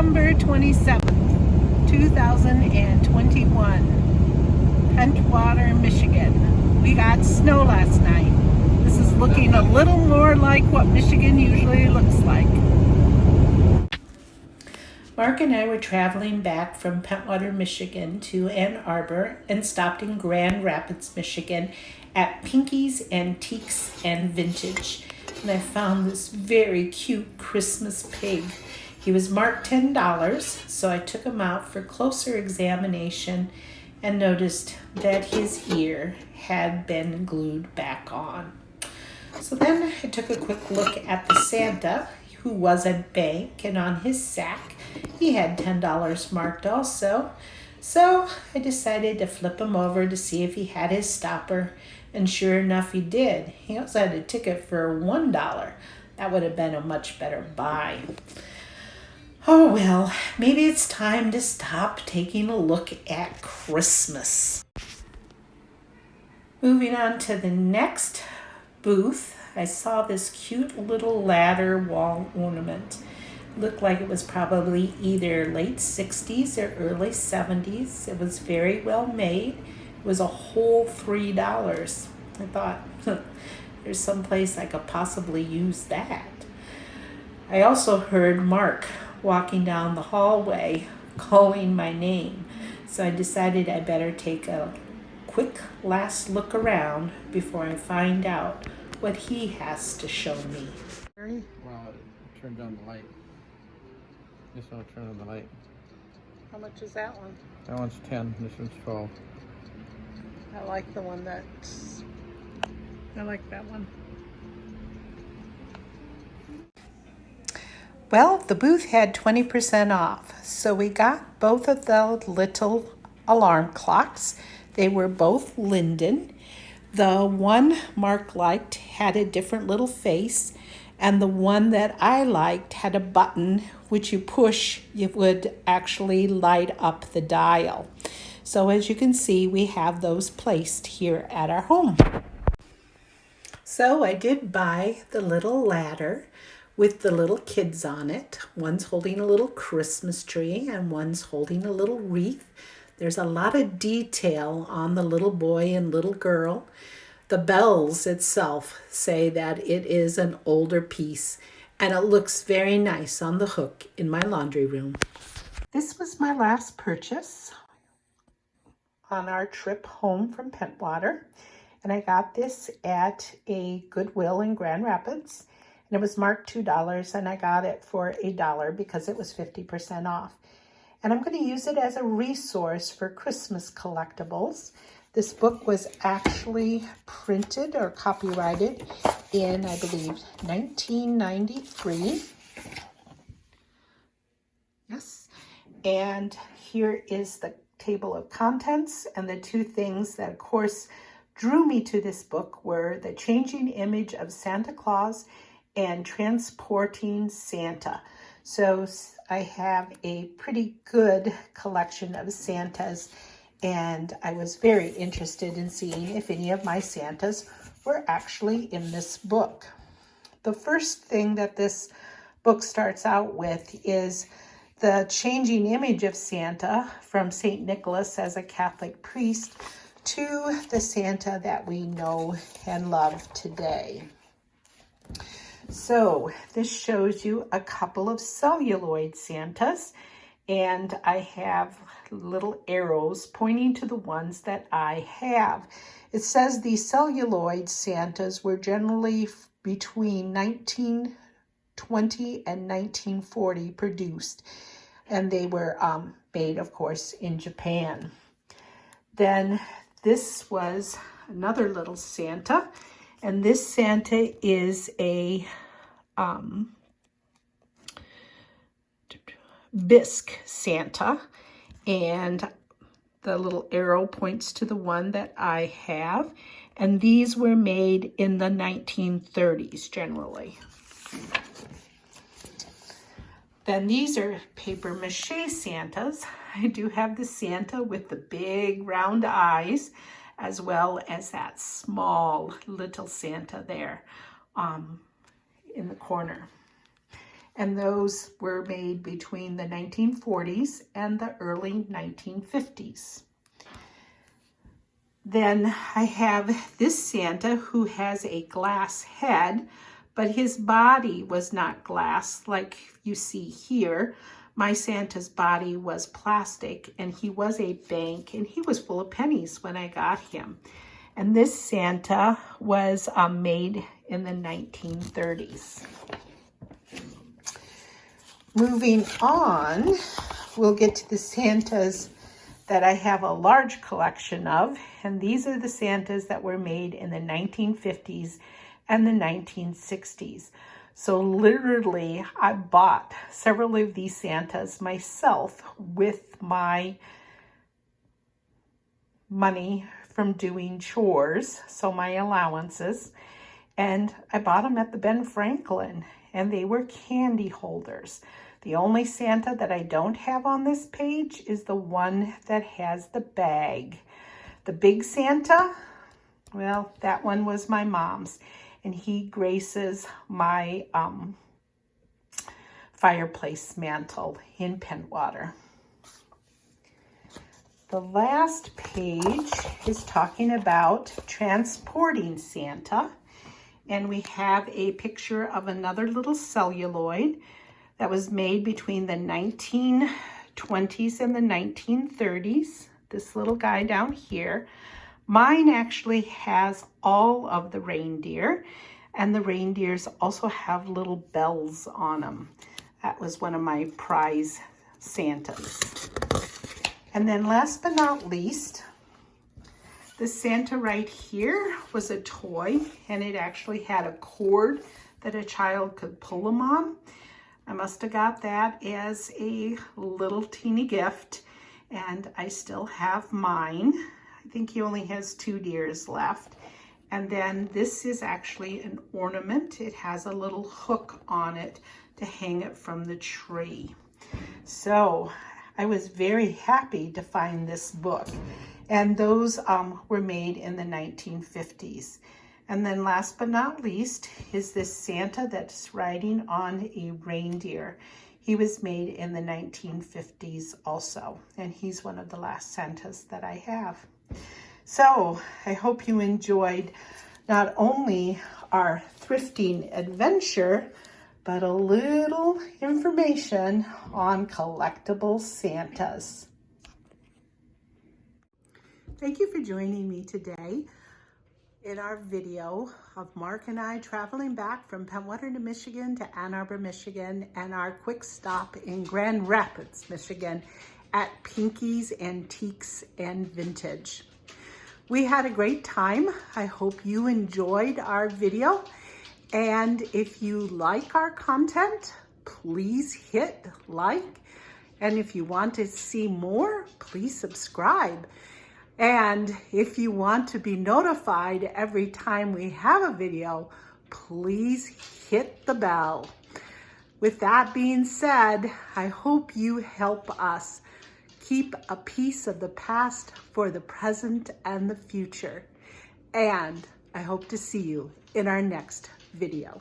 December 27th, 2021, Pentwater, Michigan. We got snow last night. This is looking a little more like what Michigan usually looks like. Mark and I were traveling back from Pentwater, Michigan to Ann Arbor and stopped in Grand Rapids, Michigan at Pinkies, Antiques, and Vintage. And I found this very cute Christmas pig. He was marked $10, so I took him out for closer examination and noticed that his ear had been glued back on. So then I took a quick look at the Santa, who was at bank, and on his sack he had $10 marked also. So I decided to flip him over to see if he had his stopper, and sure enough he did. He also had a ticket for $1. That would have been a much better buy. Oh well, maybe it's time to stop taking a look at Christmas. Moving on to the next booth, I saw this cute little ladder wall ornament. Looked like it was probably either late 60s or early 70s. It was very well made. It was a whole $3. I thought, there's some place I could possibly use that. I also heard Mark walking down the hallway calling my name, so I decided I better take a quick last look around before I find out what he has to show me. Well, it turns on the light. This one will turn on the light. How much is that one? That one's 10, this one's 12. I like the one that's... I like that one. Well, the booth had 20% off, so we got both of the little alarm clocks. They were both Linden. The one Mark liked had a different little face, and the one that I liked had a button which you push, it would actually light up the dial. So as you can see, we have those placed here at our home. So I did buy the little ladder with the little kids on it. One's holding a little Christmas tree and one's holding a little wreath. There's a lot of detail on the little boy and little girl. The bells itself say that it is an older piece, and it looks very nice on the hook in my laundry room. This was my last purchase on our trip home from Pentwater, and I got this at a Goodwill in Grand Rapids, and it was marked $2, and I got it for $1 because it was 50% off. And I'm going to use it as a resource for Christmas collectibles. This book was actually printed or copyrighted in, I believe, 1993. Yes. And here is the table of contents, and the two things that, of course, drew me to this book were The Changing Image of Santa Claus and Transporting Santa. So I have a pretty good collection of Santas, and I was very interested in seeing if any of my Santas were actually in this book. The first thing that this book starts out with is the changing image of Santa from St. Nicholas as a Catholic priest to the Santa that we know and love today. So this shows you a couple of celluloid Santas, and I have little arrows pointing to the ones that I have. It says these celluloid Santas were generally between 1920 and 1940 produced, and they were made, of course, in Japan. Then this was another little Santa, and this Santa is a bisque Santa, and the little arrow points to the one that I have, and these were made in the 1930s generally. Then these are paper mache Santas. I do have the Santa with the big round eyes, as well as that small little Santa there in the corner. and those were made between the 1940s and the early 1950s. Then I have this Santa who has a glass head, but his body was not glass like you see here. My Santa's body was plastic, and he was a bank, and he was full of pennies when I got him. And this Santa was made in the 1930s. Moving on, we'll get to the Santas that I have a large collection of, and these are the Santas that were made in the 1950s and the 1960s. So literally, I bought several of these Santas myself with my money from doing chores, so my allowances, and I bought them at the Ben Franklin, and they were candy holders. The only Santa that I don't have on this page is the one that has the bag. The big Santa, well, that one was my mom's, and he graces my fireplace mantle in Pentwater. The last page is talking about transporting Santa, and we have a picture of another little celluloid that was made between the 1920s and the 1930s. This little guy down here. Mine actually has all of the reindeer, and the reindeers also have little bells on them. That was one of my prize Santas. And then last but not least, the Santa right here was a toy, and it actually had a cord that a child could pull them on. I must have got that as a little teeny gift, and I still have mine. I think he only has 2 deers left. And then this is actually an ornament. It has a little hook on it to hang it from the tree. So I was very happy to find this book. And those were made in the 1950s. And then last but not least is this Santa that's riding on a reindeer. He was made in the 1950s also, and he's one of the last Santas that I have. So I hope you enjoyed not only our thrifting adventure, but a little information on collectible Santas. Thank you for joining me today in our video of Mark and I traveling back from Pentwater to Michigan to Ann Arbor, Michigan, and our quick stop in Grand Rapids, Michigan at Pinkies Antiques and Vintage. We had a great time. I hope you enjoyed our video. And if you like our content, please hit like. And if you want to see more, please subscribe. And if you want to be notified every time we have a video, please hit the bell. With that being said, I hope you help us keep a piece of the past for the present and the future. And I hope to see you in our next video.